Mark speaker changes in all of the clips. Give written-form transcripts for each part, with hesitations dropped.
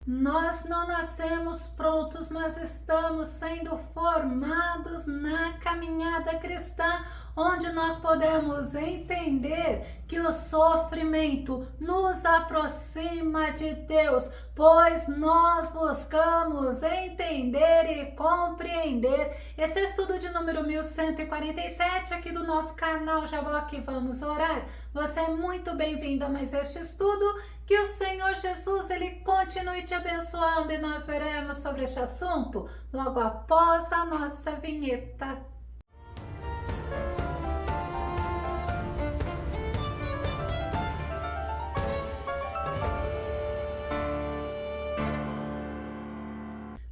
Speaker 1: Nós não nascemos prontos, mas estamos sendo formados na caminhada cristã, onde nós podemos entender que o sofrimento nos aproxima de Deus, pois nós buscamos entender e compreender. Esse é o estudo de número 1147 aqui do nosso canal Jaboque Vamos Orar. Você é muito bem-vindo a mais este estudo. Que o Senhor Jesus ele continue te abençoando e nós veremos sobre este assunto logo após a nossa vinheta.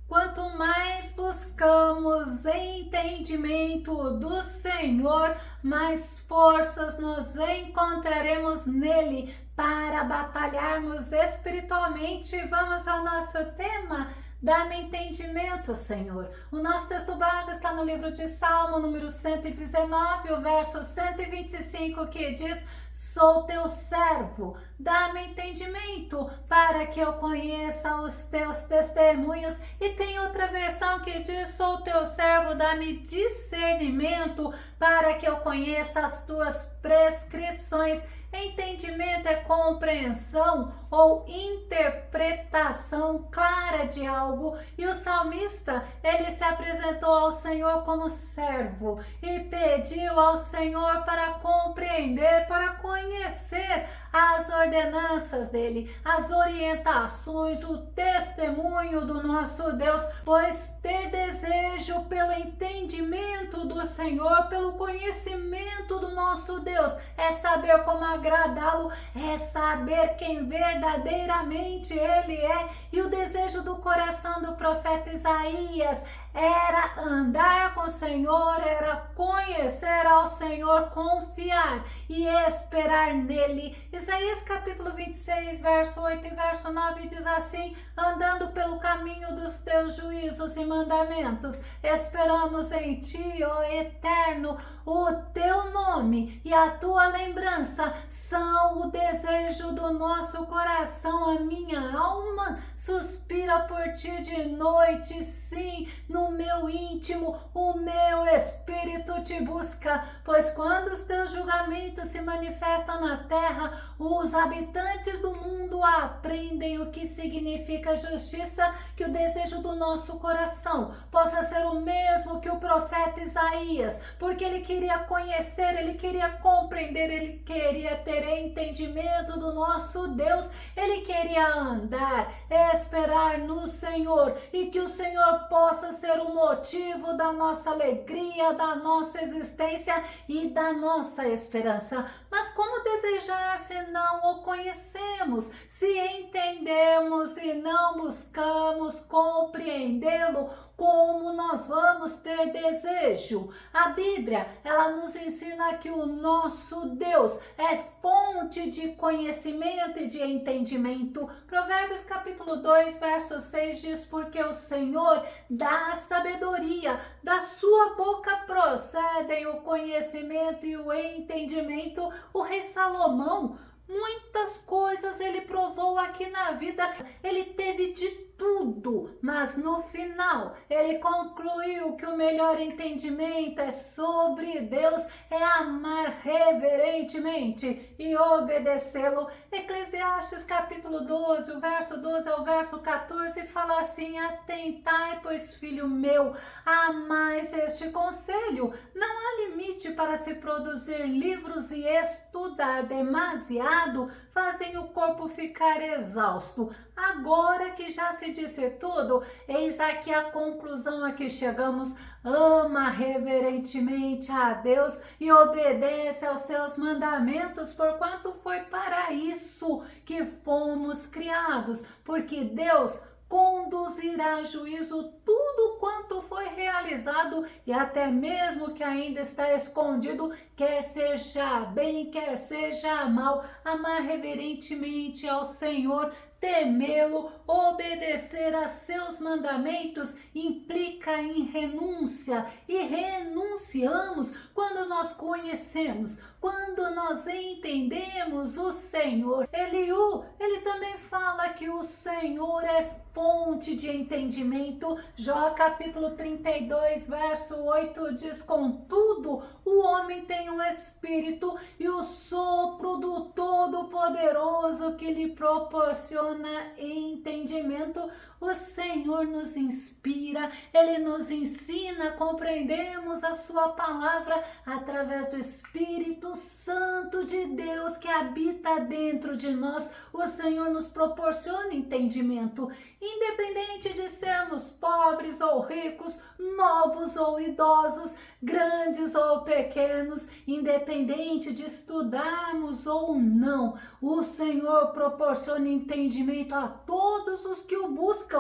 Speaker 1: Quanto mais buscamos entendimento do Senhor, mais forças nós encontraremos nele para batalharmos espiritualmente. Vamos ao nosso tema. Dá-me entendimento, Senhor. O nosso texto base está no livro de Salmo, número 119, o verso 125, que diz: sou teu servo, dá-me entendimento para que eu conheça os teus testemunhos. E tem outra versão que diz: sou teu servo, dá-me discernimento para que eu conheça as tuas prescrições. Entendimento é compreensão ou interpretação clara de algo, e o salmista, ele se apresentou ao Senhor como servo e pediu ao Senhor para compreender, para conhecer as ordenanças dele, as orientações, o testemunho do nosso Deus, pois ter desejo pelo entendimento do Senhor, pelo conhecimento do nosso Deus, é saber como agradá-lo, é saber quem verdadeiramente ele é. E o desejo do coração do profeta Isaías era andar com o Senhor, era conhecer ao Senhor, confiar e esperar nele. Isaías capítulo 26, verso 8 e verso 9 diz assim: andando pelo caminho dos teus juízos e mandamentos, esperamos em ti, ó Eterno. O teu nome e a tua lembrança são o desejo do nosso coração. A minha alma suspira por ti de noite, sim, no meu íntimo o meu espírito te busca, pois quando os teus julgamentos se manifestam na terra, os habitantes do mundo aprendem o que significa justiça. Que o desejo do nosso coração possa ser o mesmo que o profeta Isaías, porque ele queria conhecer, ele queria compreender, ele queria ter entendimento do nosso Deus, ele queria andar, esperar no Senhor, e que o Senhor possa ser o motivo da nossa alegria, da nossa existência e da nossa esperança. Mas como desejar se não o conhecemos, se entendemos e não buscamos compreendê-lo? Como nós vamos ter desejo? A Bíblia, ela nos ensina que o nosso Deus é fonte de conhecimento e de entendimento. Provérbios capítulo 2, verso 6 diz: porque o Senhor dá sabedoria, da sua boca procedem o conhecimento e o entendimento. O rei Salomão, muitas coisas ele provou aqui na vida, ele teve de tudo, mas no final ele concluiu que o melhor entendimento é sobre Deus, é amar reverentemente e obedecê-lo. Eclesiastes capítulo 12, o verso 12 ao verso 14 fala assim: atentai, pois, filho meu, a mais este conselho, não há limite para se produzir livros, e estudar demasiado fazem o corpo ficar exausto. Agora que já se disse tudo, eis aqui a conclusão a que chegamos: ama reverentemente a Deus e obedece aos seus mandamentos, porquanto foi para isso que fomos criados, porque Deus conduzirá a juízo tudo quanto foi realizado, e até mesmo que ainda está escondido, quer seja bem, quer seja mal. Amar reverentemente ao Senhor temê-lo, obedecer a seus mandamentos implica em renúncia, e renunciamos quando nós conhecemos, quando nós entendemos o Senhor. Eliú, ele também fala que o Senhor é fonte de entendimento. Jó capítulo 32, verso 8 diz: contudo, o homem tem um espírito e o sopro do Todo-Poderoso que lhe proporciona entendimento. O Senhor nos inspira, Ele nos ensina, compreendemos a sua palavra através do Espírito Santo de Deus que habita dentro de nós. O Senhor nos proporciona entendimento, independente de sermos pobres ou ricos, novos ou idosos, grandes ou pequenos, independente de estudarmos ou não. O Senhor proporciona entendimento a todos os que o buscam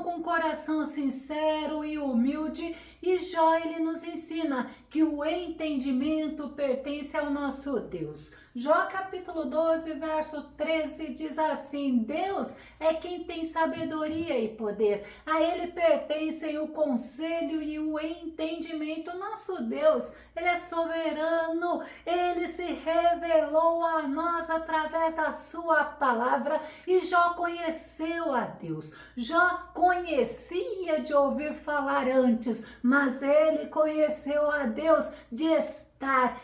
Speaker 1: com coração sincero e humilde. E Jó, ele nos ensina que o entendimento pertence ao nosso Deus. Jó capítulo 12, verso 13 diz assim: Deus é quem tem sabedoria e poder, a Ele pertencem o conselho e o entendimento. Nosso Deus, Ele é soberano, Ele se revelou a nós através da sua palavra, e Jó conheceu a Deus. Jó conhecia de ouvir falar antes, mas ele conheceu a Deus de estar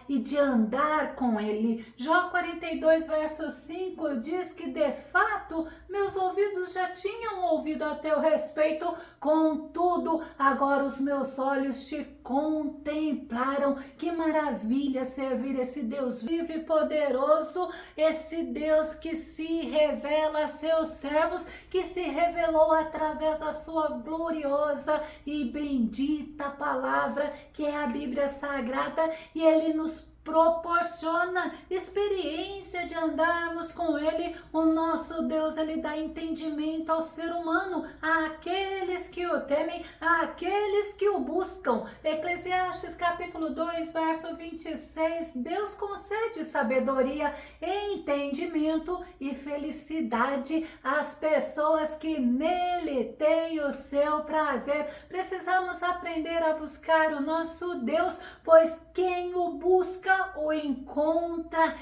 Speaker 1: e de andar com Ele. Jó 42, verso 5 diz que de fato meus ouvidos já tinham ouvido a teu respeito, contudo agora os meus olhos te contemplaram. Que maravilha servir esse Deus vivo e poderoso, esse Deus que se revela a seus servos, que se revelou através da sua gloriosa e bendita palavra, que é a Bíblia Sagrada, e Ele nos proporciona experiência de andarmos com Ele. O nosso Deus, Ele dá entendimento ao ser humano, àqueles que o temem, àqueles que o buscam. Eclesiastes capítulo 2, verso 26, Deus concede sabedoria, entendimento e felicidade às pessoas que nele têm o seu prazer. Precisamos aprender a buscar o nosso Deus, pois quem o busca o encontra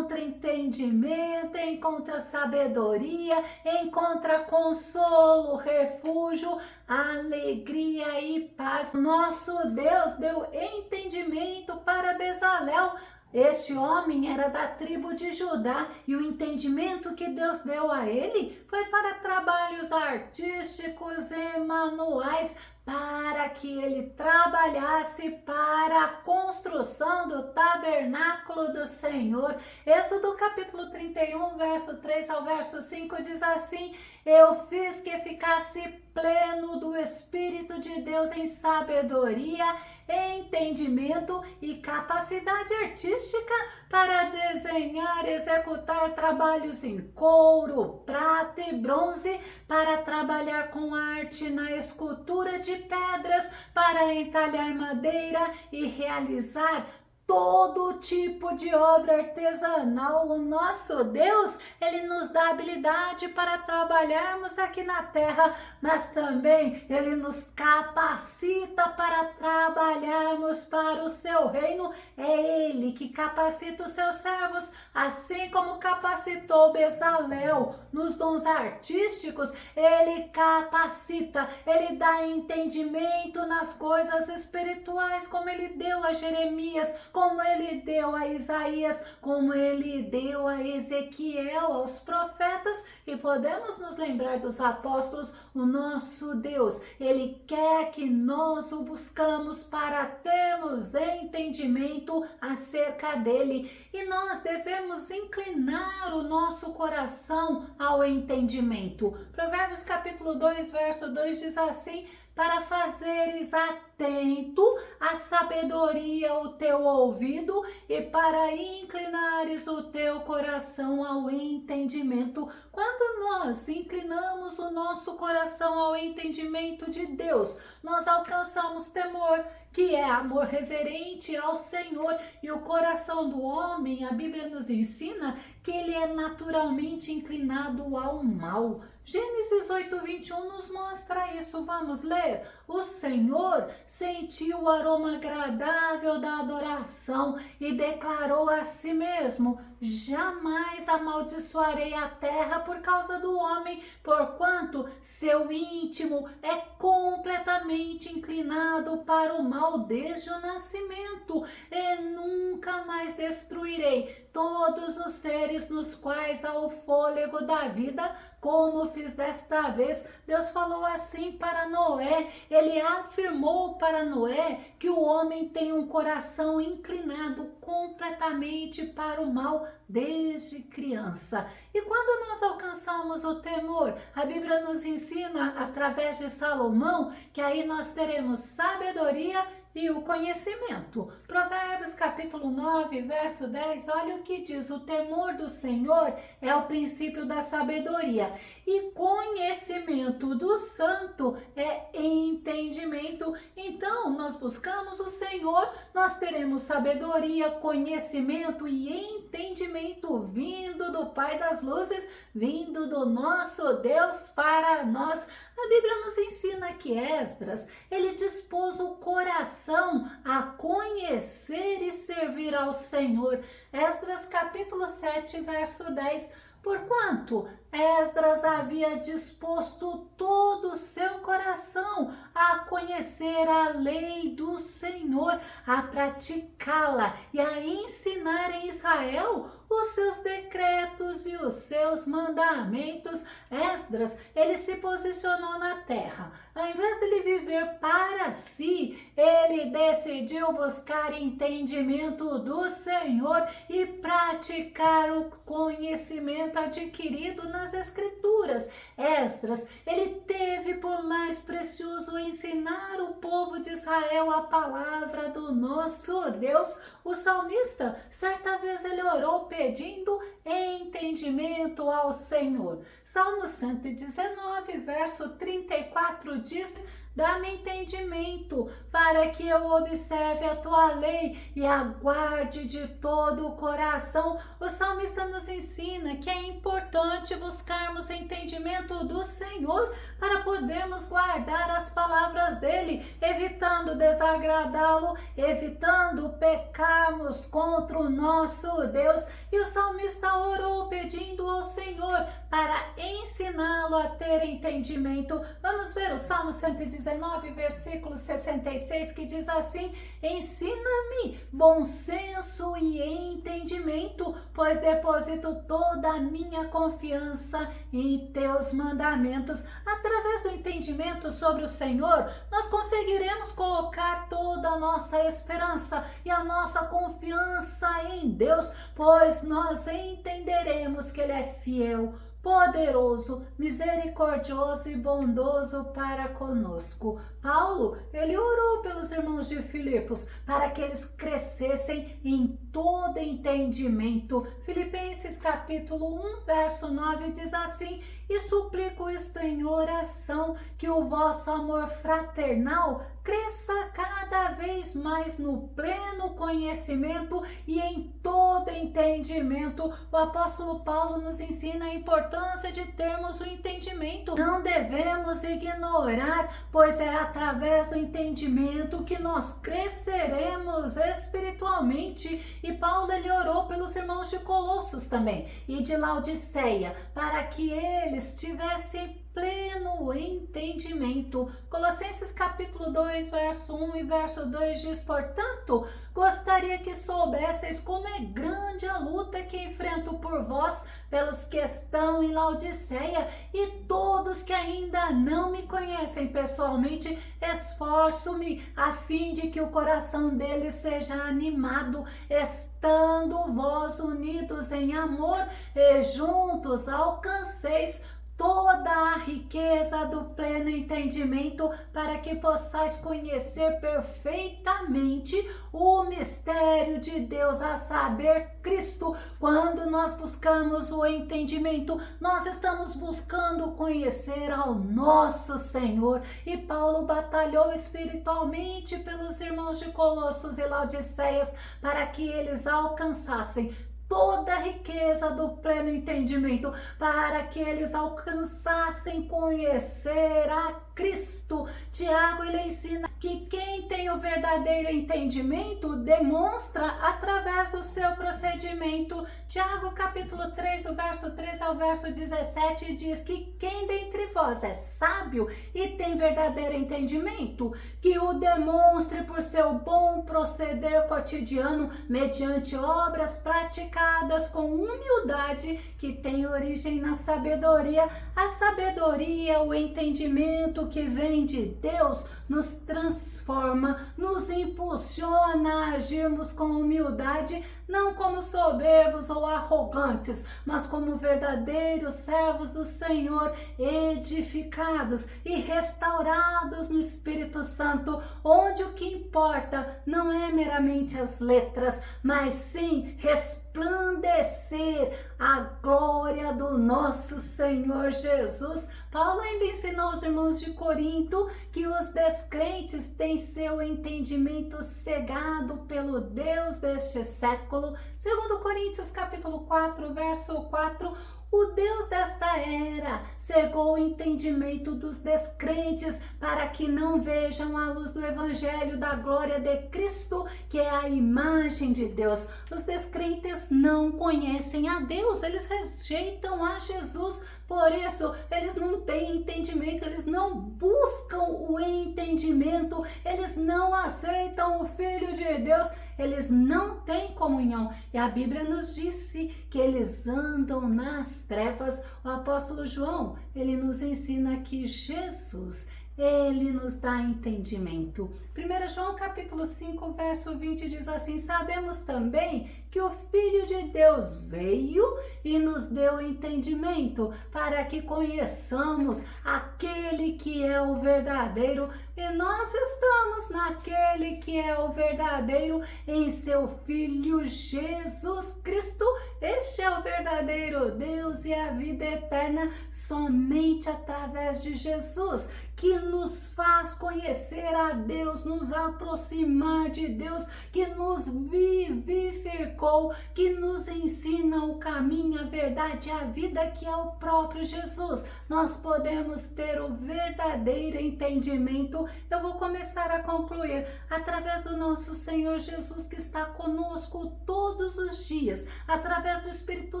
Speaker 1: entendimento, encontra sabedoria, encontra consolo, refúgio, alegria e paz. Nosso Deus deu entendimento para Bezalel. Este homem era da tribo de Judá, e o entendimento que Deus deu a ele foi para trabalhos artísticos e manuais, para que ele trabalhasse para a construção do tabernáculo do Senhor. Êxodo capítulo 31, verso 3 ao verso 5 diz assim: eu fiz que ficasse pleno do Espírito de Deus em sabedoria, entendimento e capacidade artística para desenhar, executar trabalhos em couro, prata e bronze, para trabalhar com arte na escultura de pedras, para entalhar madeira e realizar todo tipo de obra artesanal. O nosso Deus, Ele nos dá habilidade para trabalharmos aqui na terra, mas também Ele nos capacita para trabalharmos para o seu reino. É Ele que capacita os seus servos, assim como capacitou Bezalel nos dons artísticos. Ele capacita, Ele dá entendimento nas coisas espirituais, como Ele deu a Jeremias, como Ele deu a Isaías, como Ele deu a Ezequiel, aos profetas. E podemos nos lembrar dos apóstolos. O nosso Deus, Ele quer que nós o buscamos para termos entendimento acerca dEle, e nós devemos inclinar o nosso coração ao entendimento. Provérbios capítulo 2, verso 2 diz assim: para fazeres atento à sabedoria o teu ouvido, e para inclinares o teu coração ao entendimento. Quando nós inclinamos o nosso coração ao entendimento de Deus, nós alcançamos temor, que é amor reverente ao Senhor. E o coração do homem, a Bíblia nos ensina que ele é naturalmente inclinado ao mal. Gênesis 8:21 nos mostra isso. Vamos ler. O Senhor sentiu o aroma agradável da adoração e declarou a si mesmo: jamais amaldiçoarei a terra por causa do homem, porquanto seu íntimo é completamente inclinado para o mal desde o nascimento, e nunca mais destruirei todos os seres nos quais há o fôlego da vida, como fiz desta vez. Deus falou assim para Noé. Ele afirmou para Noé que o homem tem um coração inclinado completamente para o mal desde criança. E quando nós alcançamos o temor, a Bíblia nos ensina através de Salomão que aí nós teremos sabedoria e o conhecimento. Provérbios capítulo 9, verso 10, olha o que diz: o temor do Senhor é o princípio da sabedoria, e conhecimento do santo é entendimento. Então, nós buscamos o Senhor, nós teremos sabedoria, conhecimento e entendimento vindo do Pai das luzes, vindo do nosso Deus para nós. A Bíblia nos ensina que Esdras, ele dispôs o coração a conhecer e servir ao Senhor. Esdras capítulo 7, verso 10. Porquanto Esdras havia disposto todo o seu coração a conhecer a lei do Senhor, a praticá-la e a ensinar em Israel os seus decretos e os seus mandamentos. Esdras, ele se posicionou na terra. Ao invés de ele viver para si, ele decidiu buscar entendimento do Senhor e praticar o conhecimento adquirido nas Escrituras. Esdras, ele teve por mais precioso ensinar o povo de Israel a palavra do nosso Deus. O salmista, certa vez ele orou pedindo entendimento ao Senhor. Salmo 119, verso 34 diz: dá-me entendimento para que eu observe a tua lei e aguarde de todo o coração. O salmista nos ensina que é importante buscarmos entendimento do Senhor para podermos guardar as palavras dele, evitando desagradá-lo, evitando pecarmos contra o nosso Deus. E o salmista orou pedindo ao Senhor para ensiná-lo a ter entendimento. Vamos ver o Salmo 119, versículo 66, que diz assim: ensina-me bom senso e entendimento, pois deposito toda a minha confiança em teus mandamentos. Através do entendimento sobre o Senhor, nós conseguiremos colocar toda a nossa esperança e a nossa confiança em Deus, pois nós entenderemos que Ele é fiel, poderoso, misericordioso e bondoso para conosco. Paulo, ele orou pelos irmãos de Filipos para que eles crescessem em todo entendimento. Filipenses capítulo 1, verso 9 diz assim: e suplico isto em oração, que o vosso amor fraternal cresça cada vez mais no pleno conhecimento e em todo entendimento. O apóstolo Paulo nos ensina a importância de termos o entendimento. Não devemos ignorar, pois é através do entendimento que nós cresceremos espiritualmente. E Paulo, ele orou pelos irmãos de Colossos também e de Laodiceia, para que eles tivessem pleno entendimento. Colossenses capítulo 2, verso 1 e verso 2 diz: portanto, gostaria que soubesseis como é grande a luta que enfrento por vós, pelos que estão em Laodiceia e todos que ainda não me conhecem pessoalmente. Esforço-me a fim de que o coração deles seja animado, estando vós unidos em amor, e juntos alcanceis toda a riqueza do pleno entendimento, para que possais conhecer perfeitamente o mistério de Deus, a saber, Cristo. Quando nós buscamos o entendimento, nós estamos buscando conhecer ao nosso Senhor. E Paulo batalhou espiritualmente pelos irmãos de Colossos e Laodiceias, para que eles alcançassem toda a riqueza do pleno entendimento, para que eles alcançassem conhecer a Cristo. Tiago, ele ensina que quem tem o verdadeiro entendimento demonstra através do seu procedimento. Tiago capítulo 3, do verso 13 ao verso 17, diz que quem dentre vós é sábio e tem verdadeiro entendimento, que o demonstre por seu bom proceder cotidiano, mediante obras praticadas com humildade, que tem origem na sabedoria. A sabedoria, o entendimento que vem de Deus, nos transforma, nos impulsiona a agirmos com humildade, não como soberbos ou arrogantes, mas como verdadeiros servos do Senhor, edificados e restaurados no Espírito Santo, onde o que importa não é meramente as letras, mas sim resplandecer a glória do nosso Senhor Jesus. Paulo ainda ensinou aos irmãos de Corinto que os descrentes têm seu entendimento cegado pelo Deus deste século. Segundo Coríntios capítulo 4, verso 4, o Deus desta era cegou o entendimento dos descrentes, para que não vejam a luz do evangelho da glória de Cristo, que é a imagem de Deus. Os descrentes não conhecem a Deus, eles rejeitam a Jesus. Por isso, eles não têm entendimento, eles não buscam o entendimento, eles não aceitam o Filho de Deus, eles não têm comunhão. E a Bíblia nos disse que eles andam nas trevas. O apóstolo João, ele nos ensina que Jesus, ele nos dá entendimento. 1 João capítulo 5, verso 20 diz assim: sabemos também que o Filho de Deus veio e nos deu entendimento, para que conheçamos aquele que é o verdadeiro, e nós estamos naquele que é o verdadeiro, em seu Filho Jesus Cristo. Este é o verdadeiro Deus e a vida eterna, somente através de Jesus, que nos faz conhecer a Deus, nos aproximar de Deus, que nos vivificou, que nos ensina o caminho, a verdade e a vida, que é o próprio Jesus. Nós podemos ter o verdadeiro entendimento. Eu vou começar a concluir através do nosso Senhor Jesus, que está conosco todos os dias, através do Espírito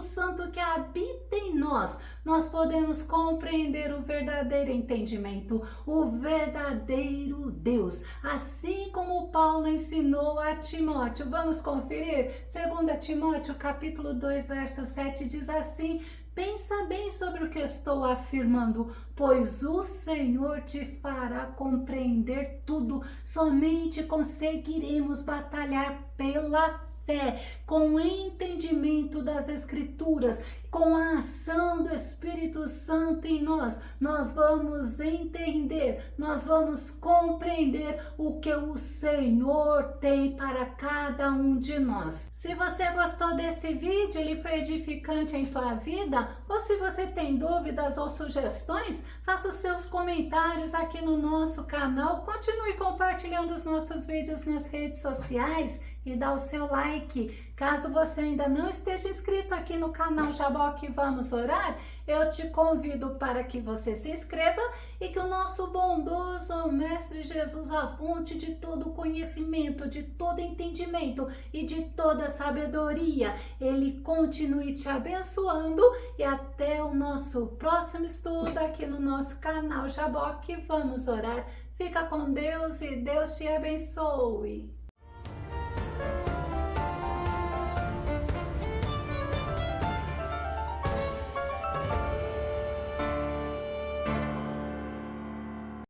Speaker 1: Santo que habita em nós. Nós podemos compreender o verdadeiro entendimento, o verdadeiro Deus, assim como Paulo ensinou a Timóteo. Vamos conferir? 2 Timóteo capítulo 2, verso 7 diz assim: pensa bem sobre o que estou afirmando, pois o Senhor te fará compreender tudo. Somente conseguiremos batalhar pela fé, com o entendimento das Escrituras, com a ação do Espírito Santo em nós. Nós vamos entender, nós vamos compreender o que o Senhor tem para cada um de nós. Se você gostou desse vídeo, ele foi edificante em tua vida, ou se você tem dúvidas ou sugestões, faça os seus comentários aqui no nosso canal, continue compartilhando os nossos vídeos nas redes sociais e dá o seu like. Caso você ainda não esteja inscrito aqui no canal Jaboque Vamos Orar, eu te convido para que você se inscreva e que o nosso bondoso Mestre Jesus, a fonte de todo conhecimento, de todo entendimento e de toda sabedoria, ele continue te abençoando. E até o nosso próximo estudo aqui no nosso canal Jaboque Vamos Orar. Fica com Deus e Deus te abençoe.